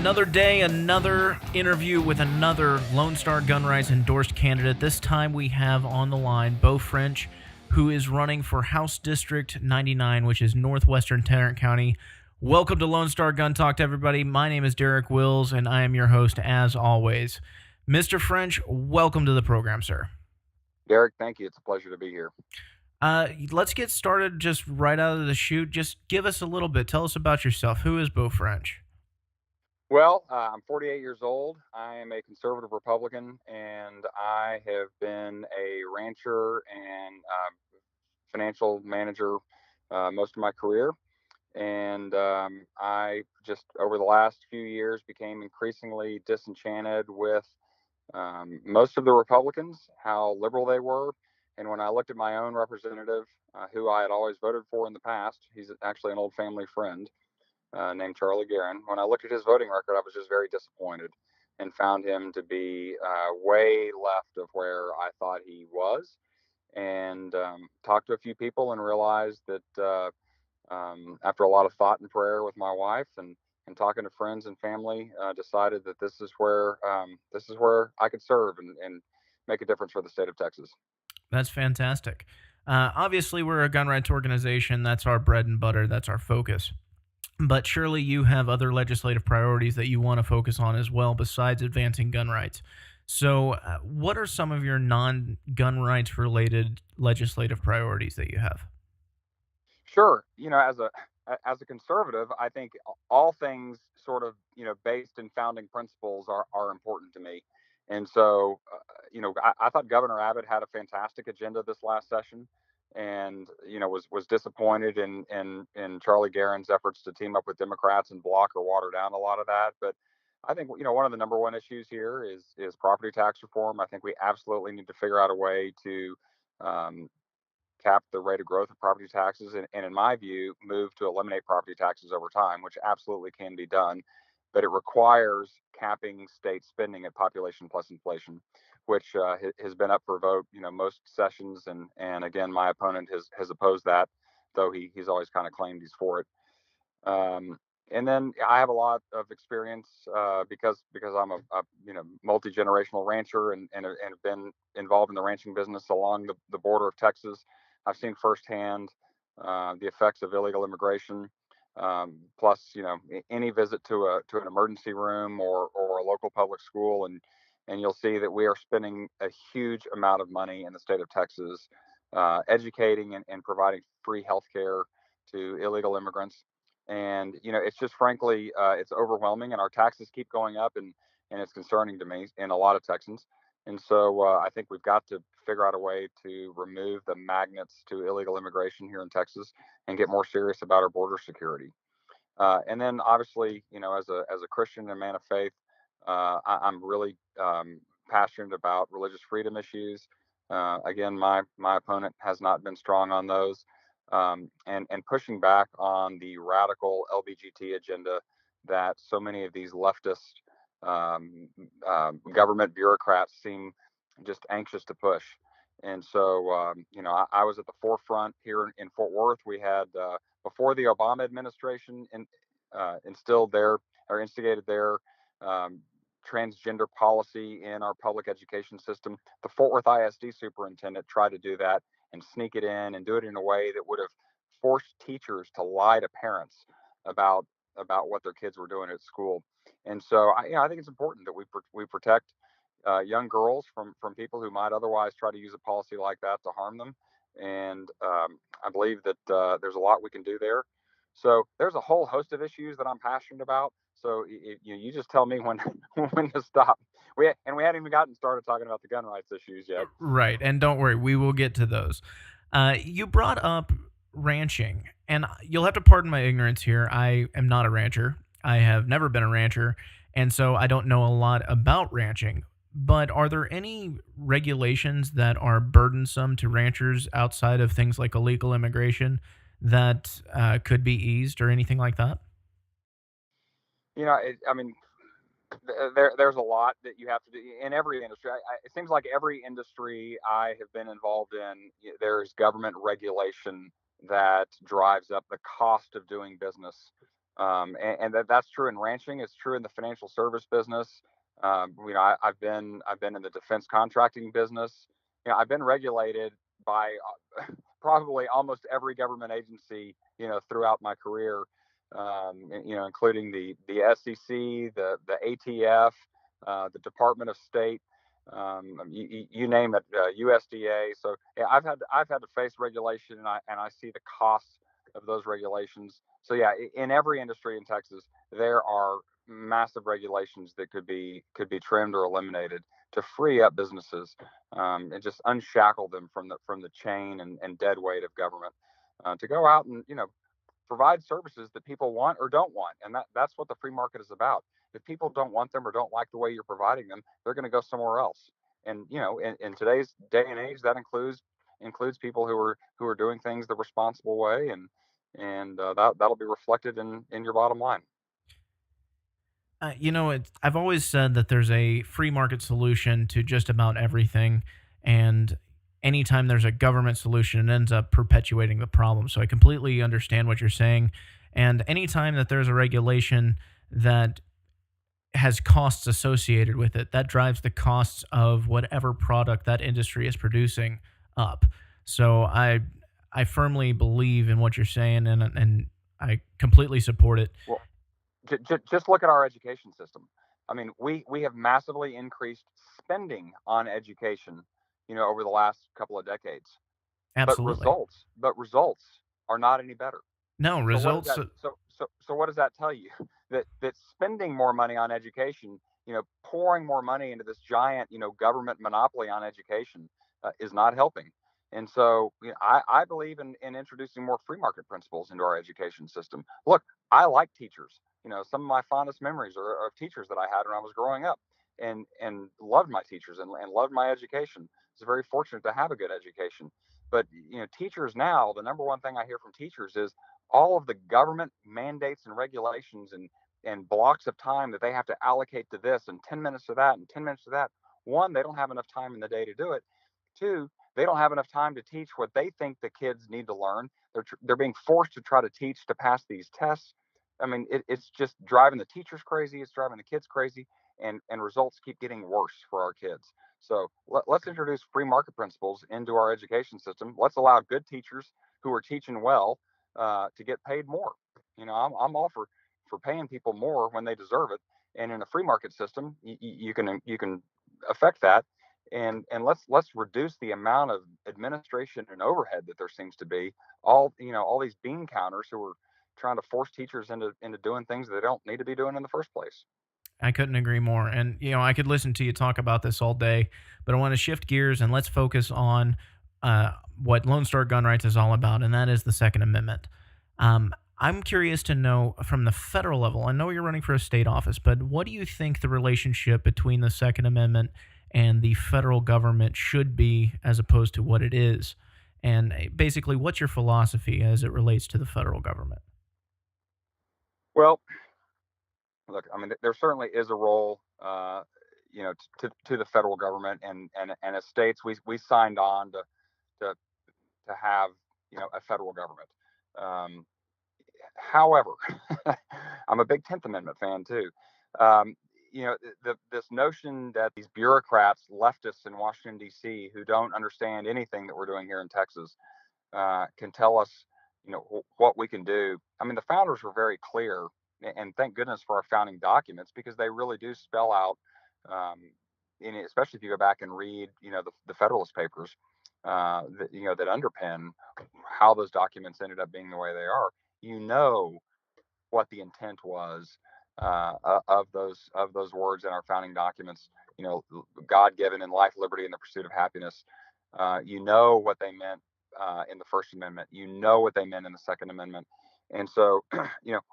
Another day, another interview with another Lone Star Gun Rights endorsed candidate. This time we have on the line Beau French, who is running for House District 99, which is northwestern Tarrant County. Welcome to Lone Star Gun Talk to everybody. My name is Derek Wills, and I am your host as always. Mr. French, welcome to the program, sir. Derek, thank you. It's a pleasure to be here. Let's get started just right out of the chute. Just give us a little bit. Tell us about yourself. Who is Beau French? Well, I'm 48 years old. I am a conservative Republican, and I have been a rancher and financial manager most of my career. And I just, over the last few years, became increasingly disenchanted with most of the Republicans, how liberal they were. And when I looked at my own representative, who I had always voted for in the past, he's actually an old family friend named Charlie Guerin. When I looked at his voting record, I was just very disappointed and found him to be way left of where I thought he was. And talked to a few people and realized that after a lot of thought and prayer with my wife and talking to friends and family, decided that this is where I could serve and make a difference for the state of Texas. That's fantastic. Obviously, we're a gun rights organization. That's our bread and butter. That's our focus. But surely you have other legislative priorities that you want to focus on as well, besides advancing gun rights. So, what are some of your non-gun rights related legislative priorities that you have? Sure. As a conservative, I think all things sort of based in founding principles are important to me. And so I thought Governor Abbott had a fantastic agenda this last session, and was disappointed in Charlie Guerin's efforts to team up with Democrats and block or water down a lot of that. But I think one of the number one issues here is property tax reform. I think we absolutely need to figure out a way to um, cap the rate of growth of property taxes and in my view, move to eliminate property taxes over time, which absolutely can be done. But it requires capping state spending at population plus inflation, which has been up for a vote, most sessions. And again, my opponent has opposed that, though he's always kind of claimed he's for it. Um, and then I have a lot of experience because I'm a multi generational rancher and have been involved in the ranching business along the border of Texas. I've seen firsthand the effects of illegal immigration. Plus, any visit to an emergency room or a local public school, and you'll see that we are spending a huge amount of money in the state of Texas educating and providing free health care to illegal immigrants. And it's just frankly it's overwhelming, and our taxes keep going up, and it's concerning to me and a lot of Texans. And so I think we've got to figure out a way to remove the magnets to illegal immigration here in Texas and get more serious about our border security. And then obviously, as a Christian and man of faith, I'm really passionate about religious freedom issues. Again, my opponent has not been strong on those, and pushing back on the radical LBGT agenda that so many of these leftist government bureaucrats seem just anxious to push. And so, I was at the forefront here in Fort Worth. We had before the Obama administration instilled their or instigated their um, transgender policy in our public education system. The Fort Worth ISD superintendent tried to do that and sneak it in and do it in a way that would have forced teachers to lie to parents about what their kids were doing at school. And so I think it's important that we protect young girls from people who might otherwise try to use a policy like that to harm them. And I believe that there's a lot we can do there. So there's a whole host of issues that I'm passionate about. So you just tell me when when to stop. We hadn't even gotten started talking about the gun rights issues yet. Right, and don't worry, we will get to those. You brought up ranching, and you'll have to pardon my ignorance here. I am not a rancher. I have never been a rancher, and so I don't know a lot about ranching. But are there any regulations that are burdensome to ranchers outside of things like illegal immigration that could be eased or anything like that? I mean, there's a lot that you have to do in every industry. It seems like every industry I have been involved in, there's government regulation that drives up the cost of doing business And that's true in ranching. It's true in the financial service business. I've been in the defense contracting business. I've been regulated by probably almost every government agency, throughout my career, including the SEC, the ATF, the Department of State, you name it, USDA. So yeah, I've had to face regulation, and I see the costs of those regulations. So yeah, in every industry in Texas, there are massive regulations that could be trimmed or eliminated to free up businesses, and just unshackle them from the chain and dead weight of government, to go out and provide services that people want or don't want, and that's what the free market is about. If people don't want them or don't like the way you're providing them, they're going to go somewhere else. And in today's day and age, that includes people who are doing things the responsible way, and that'll be reflected in your bottom line. I've always said that there's a free market solution to just about everything, and anytime there's a government solution, it ends up perpetuating the problem. So I completely understand what you're saying, and anytime that there's a regulation that has costs associated with it, that drives the costs of whatever product that industry is producing up. So I firmly believe in what you're saying, and I completely support it. Well, just look at our education system. I mean, we have massively increased spending on education, over the last couple of decades. But Absolutely. results are not any better. No So what does results. that so what does that tell you? That spending more money on education, pouring more money into this giant, government monopoly on education, is not helping. And so, I believe in introducing more free market principles into our education system. Look, I like teachers. Some of my fondest memories are of teachers that I had when I was growing up, and loved my teachers, and loved my education. I was very fortunate to have a good education. But teachers now, the number one thing I hear from teachers is all of the government mandates and regulations and blocks of time that they have to allocate to this, and 10 minutes to that, and 10 minutes to that. One, they don't have enough time in the day to do it. Two, they don't have enough time to teach what they think the kids need to learn. They're being forced to try to teach to pass these tests. I mean, it's just driving the teachers crazy. It's driving the kids crazy, and results keep getting worse for our kids. So let's introduce free market principles into our education system. Let's allow good teachers who are teaching well, to get paid more. I'm all for paying people more when they deserve it. And in a free market system, you can affect that. And let's reduce the amount of administration and overhead that there seems to be. All these bean counters who are trying to force teachers into doing things they don't need to be doing in the first place. I couldn't agree more. And, I could listen to you talk about this all day, but I want to shift gears and let's focus on what Lone Star Gun Rights is all about, and that is the Second Amendment. I'm curious to know from the federal level, I know you're running for a state office, but what do you think the relationship between the Second Amendment and the federal government should be as opposed to what it is? And basically, what's your philosophy as it relates to the federal government? Well, look, I mean, there certainly is a role, to the federal government, and as states, we signed on to to have, a federal government. Um, However, I'm a big 10th Amendment fan too. Um, this notion that these bureaucrats, leftists in Washington D.C., who don't understand anything that we're doing here in Texas, can tell us, what we can do. I mean, the founders were very clear, and thank goodness for our founding documents, because they really do spell out, especially if you go back and read, the Federalist Papers, that underpin how those documents ended up being the way they are. You know what the intent was, of those words in our founding documents. God given in life, liberty, and the pursuit of happiness. You know what they meant, in the First Amendment. You know what they meant in the Second Amendment. And so,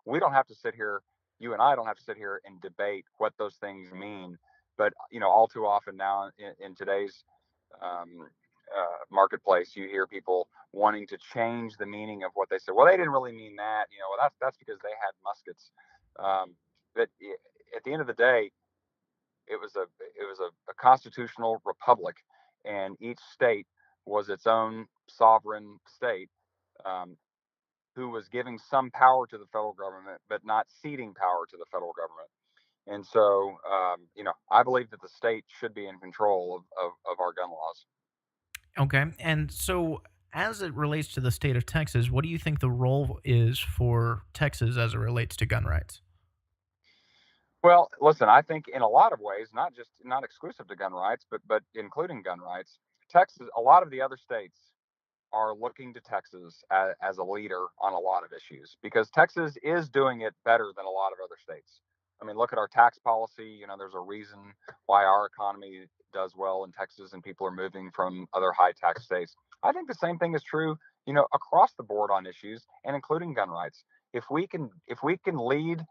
we don't have to sit here. You and I don't have to sit here and debate what those things mean. But all too often now in today's, um, marketplace, you hear people wanting to change the meaning of what they said. Well, they didn't really mean that. Well, that's because they had muskets. Um, but at the end of the day, it was a constitutional republic, and each state was its own sovereign state. Um, who was giving some power to the federal government, but not ceding power to the federal government. And so, I believe that the state should be in control of our gun laws. Okay. And so, as it relates to the state of Texas, what do you think the role is for Texas as it relates to gun rights? Well, listen, I think in a lot of ways, not exclusive to gun rights, but including gun rights, Texas, a lot of the other states are looking to Texas as a leader on a lot of issues because Texas is doing it better than a lot of other states. I mean, look at our tax policy. There's a reason why our economy does well in Texas and people are moving from other high tax states. I think the same thing is true, across the board on issues and including gun rights. If we can lead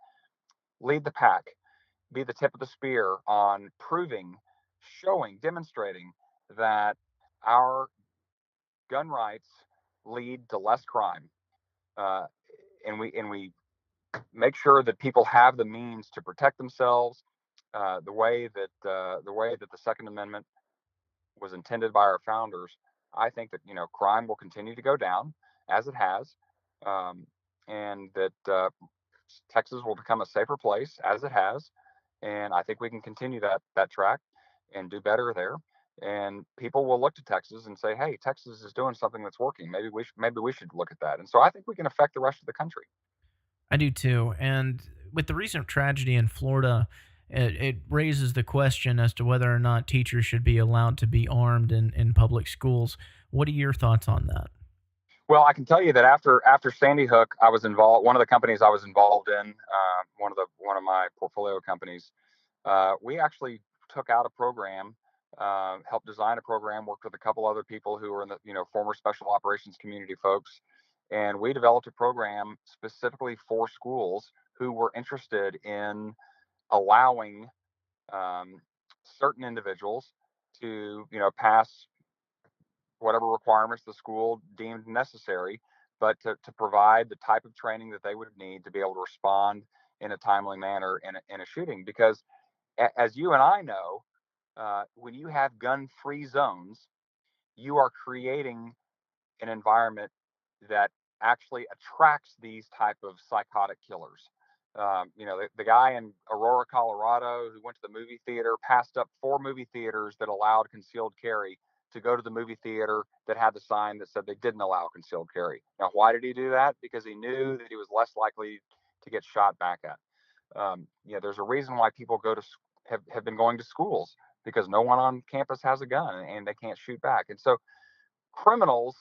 the pack, be the tip of the spear on proving, showing, demonstrating that our gun rights lead to less crime, uh, and we make sure that people have the means to protect themselves, the way that the Second Amendment was intended by our founders. I think that crime will continue to go down as it has, um, and that Texas will become a safer place as it has, and I think we can continue that track and do better there. And people will look to Texas and say, "Hey, Texas is doing something that's working. Maybe we should look at that." And so I think we can affect the rest of the country. I do too. And with the recent tragedy in Florida, it raises the question as to whether or not teachers should be allowed to be armed in public schools. What are your thoughts on that? Well, I can tell you that after Sandy Hook, I was involved. One of the companies I was involved in, one of my portfolio companies, we actually took out a program, helped design a program, worked with a couple other people who were in the former special operations community folks, and we developed a program specifically for schools who were interested in allowing um, certain individuals to pass whatever requirements the school deemed necessary, but to provide the type of training that they would need to be able to respond in a timely manner in a shooting. Because as you and I know, when you have gun-free zones, you are creating an environment that actually attracts these type of psychotic killers. The guy in Aurora, Colorado, who went to the movie theater, passed up 4 movie theaters that allowed concealed carry to go to the movie theater that had the sign that said they didn't allow concealed carry. Now, why did he do that? Because he knew that he was less likely to get shot back at. There's a reason why people have been going to schools because no one on campus has a gun and they can't shoot back. And so criminals,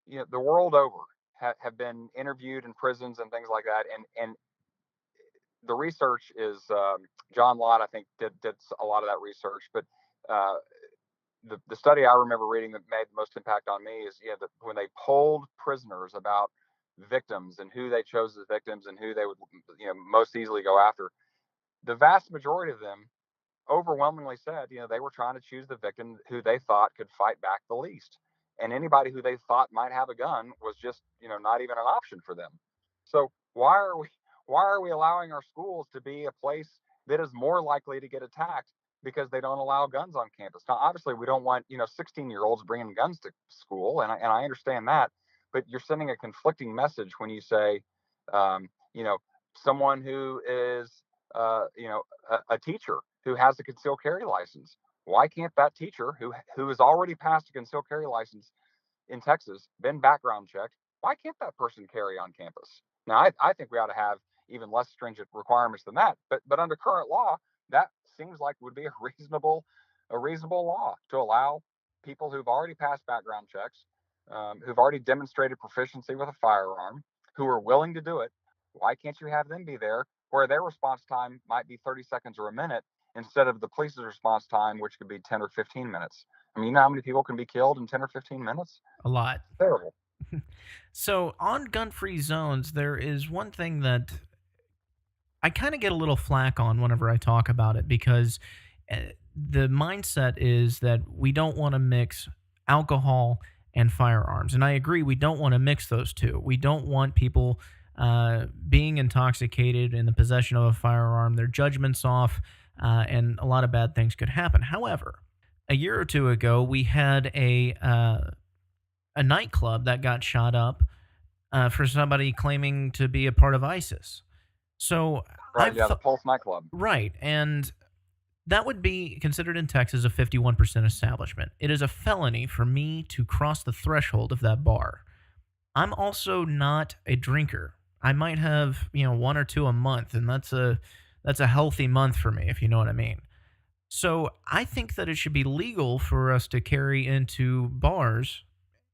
the world over, have been interviewed in prisons and things like that. And the research is, John Lott, I think, did a lot of that research. But uh, the study I remember reading that made the most impact on me is when they polled prisoners about victims and who they chose as victims and who they would most easily go after. The vast majority of them overwhelmingly said, they were trying to choose the victim who they thought could fight back the least. And anybody who they thought might have a gun was just, not even an option for them. So why are we allowing our schools to be a place that is more likely to get attacked because they don't allow guns on campus? Now, obviously, we don't want 16-year-olds bringing guns to school, and I understand that, but you're sending a conflicting message when you say, um, you know, someone who is a teacher who has a concealed carry license. Why can't that teacher who has already passed a concealed carry license in Texas, been background checked, why can't that person carry on campus? Now, I think we ought to have even less stringent requirements than that. But under current law, that seems like would be a reasonable law to allow people who've already passed background checks, who've already demonstrated proficiency with a firearm, who are willing to do it. Why can't you have them be there where their response time might be 30 seconds or a minute instead of the police's response time, which could be 10 or 15 minutes? I mean, you know how many people can be killed in 10 or 15 minutes? A lot. Terrible. So, on gun free zones, there is one thing that I kind of get a little flack on whenever I talk about it because the mindset is that we don't want to mix alcohol and firearms. And I agree, we don't want to mix those two. We don't want people being intoxicated in the possession of a firearm, their judgments off, and a lot of bad things could happen. However, a year or two ago, we had a nightclub that got shot up for somebody claiming to be a part of ISIS. So Right. I've Yeah. The th- Pulse nightclub. right, and that would be considered in Texas a 51% establishment. It is a felony for me to cross the threshold of that bar. I'm also not a drinker. I might have, one or two a month, and that's a healthy month for me, if you know what I mean. So I think that it should be legal for us to carry into bars,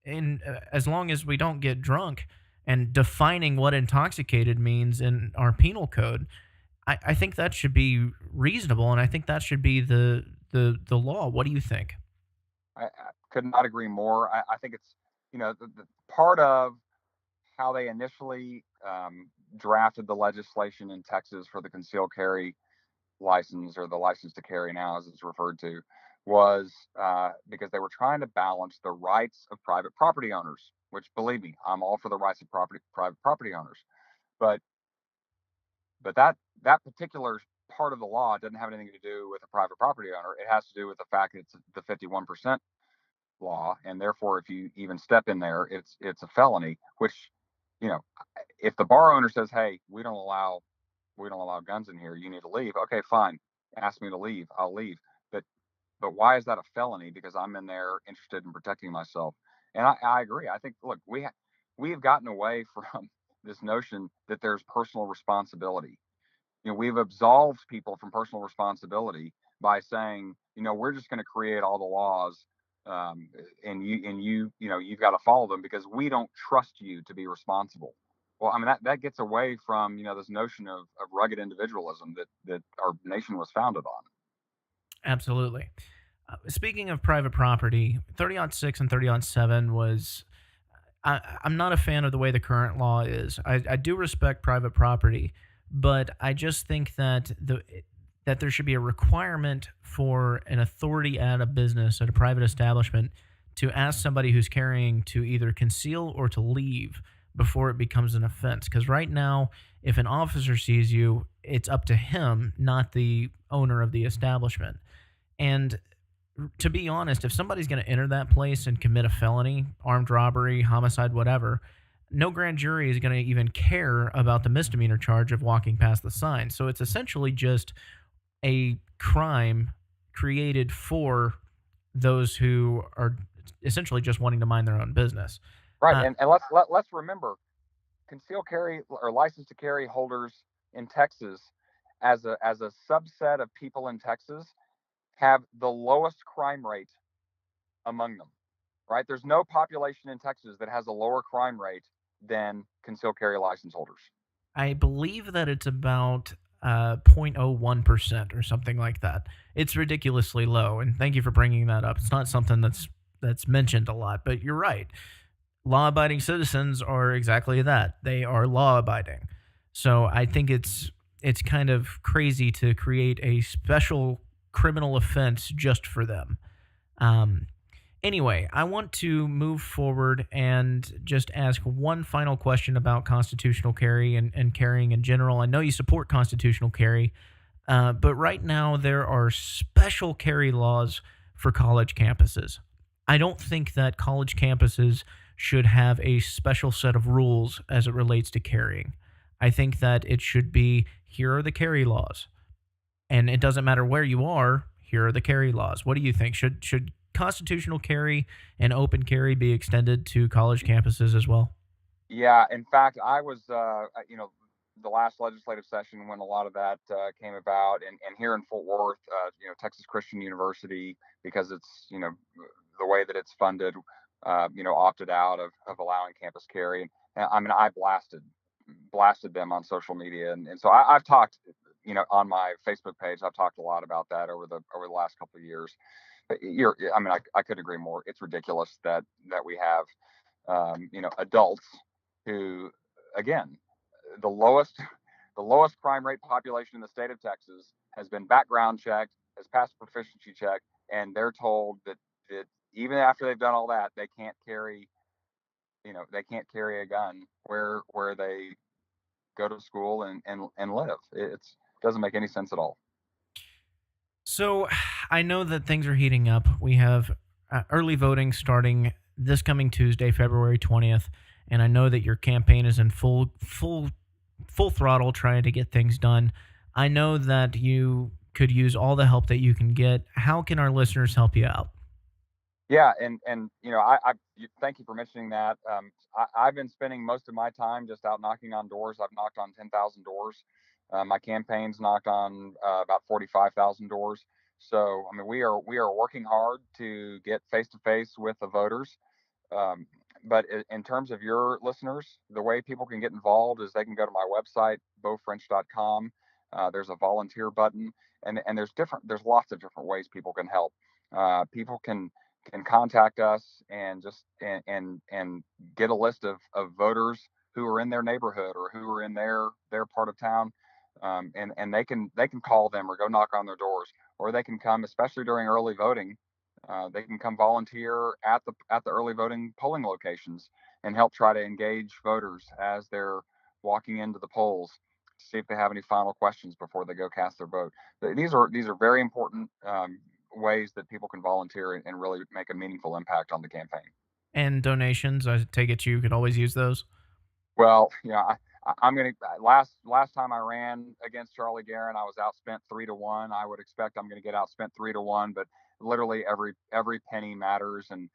and as long as we don't get drunk and defining what intoxicated means in our penal code, I think that should be reasonable, and I think that should be the law. What do you think? I could not agree more. I think it's, the part of how they initially drafted the legislation in Texas for the concealed carry license, or the license to carry now as it's referred to, was because they were trying to balance the rights of private property owners, which, believe me, I'm all for the rights of private property owners. But that particular part of the law doesn't have anything to do with a private property owner. It has to do with the fact that it's the 51% law, and therefore, if you even step in there, it's a felony. Which, you know, if the bar owner says, "Hey, we don't allow guns in here. You need to leave." Okay, fine. Ask me to leave. I'll leave. But why is that a felony? Because I'm in there interested in protecting myself. And I agree. I think, look, we have gotten away from this notion that there's personal responsibility. We've absolved people from personal responsibility by saying, we're just going to create all the laws, and you've got to follow them because we don't trust you to be responsible. Well, I mean, that gets away from this notion of rugged individualism that our nation was founded on. Absolutely. Speaking of private property, 30-6 and 30-7 was. I'm not a fan of the way the current law is. I do respect private property, but I just think that there should be a requirement for an authority at a business, at a private establishment, to ask somebody who's carrying to either conceal or to leave before it becomes an offense. Because right now, if an officer sees you, it's up to him, not the owner of the establishment. And to be honest, if somebody's going to enter that place and commit a felony, armed robbery, homicide, whatever, no grand jury is going to even care about the misdemeanor charge of walking past the sign. So it's essentially just a crime created for those who are essentially just wanting to mind their own business. Right. Uh, And let's remember, concealed carry or license to carry holders in Texas, as a subset of people in Texas, have the lowest crime rate among them. Right? There's no population in Texas that has a lower crime rate than concealed carry license holders. I believe that it's about 0.01% or something like that. It's ridiculously low, and thank you for bringing that up. It's not something that's mentioned a lot, but you're right. Law-abiding citizens are exactly that. They are law-abiding. So I think it's kind of crazy to create a special criminal offense just for them. Um, Anyway, I want to move forward and just ask one final question about constitutional carry and carrying in general. I know you support constitutional carry, but right now there are special carry laws for college campuses. I don't think that college campuses should have a special set of rules as it relates to carrying. I think that it should be here are the carry laws, and it doesn't matter where you are. Here are the carry laws. What do you think? Should constitutional carry and open carry be extended to college campuses as well? Yeah, in fact, I was, the last legislative session when a lot of that came about, and here in Fort Worth, Texas Christian University, because it's, the way that it's funded, opted out of allowing campus carry. And I mean, I blasted them on social media, and so I've talked, on my Facebook page, I've talked a lot about that over the last couple of years. But I mean, I couldn't agree more. It's ridiculous that we have, adults who, again, the lowest the lowest crime rate population in the state of Texas has been background checked, has passed a proficiency check, and they're told that even after they've done all that, they can't carry a gun where they go to school and live. It doesn't make any sense at all. So I know that things are heating up. We have early voting starting this coming Tuesday, February 20th. and I know that your campaign is in full throttle trying to get things done. I know that you could use all the help that you can get. How can our listeners help you out? Yeah, and thank you for mentioning that. I've been spending most of my time just out knocking on doors. I've knocked on 10,000 doors. My campaign's knocked on about 45,000 doors. So I mean, we are working hard to get face to face with the voters. Um, but in terms of your listeners, the way people can get involved is they can go to my website, beaufrench.com. There's a volunteer button, and there's lots of different ways people can help. People can contact us and just get a list of voters who are in their neighborhood or who are in their part of town, and they can call them or go knock on their doors, or they can come, especially during early voting. They can come volunteer at the early voting polling locations and help try to engage voters as they're walking into the polls to see if they have any final questions before they go cast their vote. These are very important ways that people can volunteer and really make a meaningful impact on the campaign. And donations, I take it you could always use those. Well, I'm gonna last time I ran against Charlie Guerin, I was outspent 3-1. I would expect I'm gonna get outspent 3-1, but literally every penny matters. And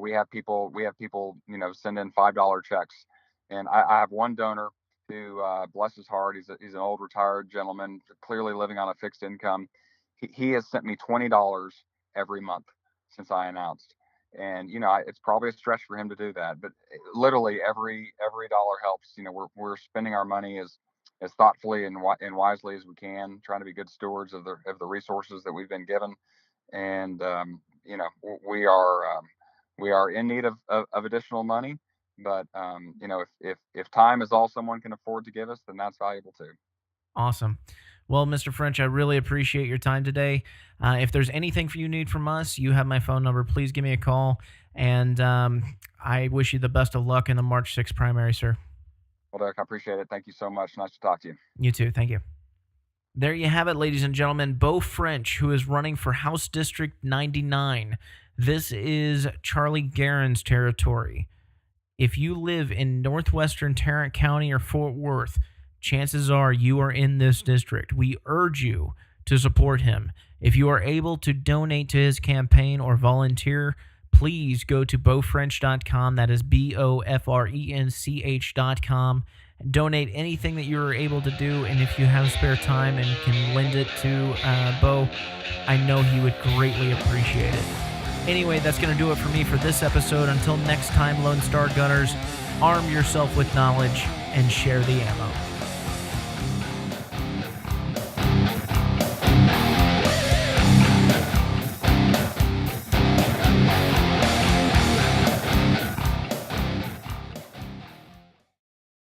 we have people send in $5 checks, and I have one donor who, bless his heart, he's an old retired gentleman, clearly living on a fixed income. He has sent me $20 every month since I announced. And it's probably a stretch for him to do that, but literally every dollar helps. We're spending our money as thoughtfully and wisely as we can, trying to be good stewards of the resources that we've been given. And we are in need of additional money, but if time is all someone can afford to give us, then that's valuable too. Awesome. Well, Mr. French, I really appreciate your time today. If there's anything you need from us, you have my phone number. Please give me a call. And I wish you the best of luck in the March 6th primary, sir. Well, Derek, I appreciate it. Thank you so much. Nice to talk to you. You too. Thank you. There you have it, ladies and gentlemen. Beau French, who is running for House District 99. This is Charlie Guerin's territory. If you live in northwestern Tarrant County or Fort Worth, chances are you are in this district. We urge you to support him. If you are able to donate to his campaign or volunteer, please go to beaufrench.com. That is BOFRENCH.com. Donate anything that you're able to do, and if you have spare time and can lend it to Beau, I know he would greatly appreciate it. Anyway, that's going to do it for me for this episode. Until next time, Lone Star Gunners, arm yourself with knowledge and share the ammo.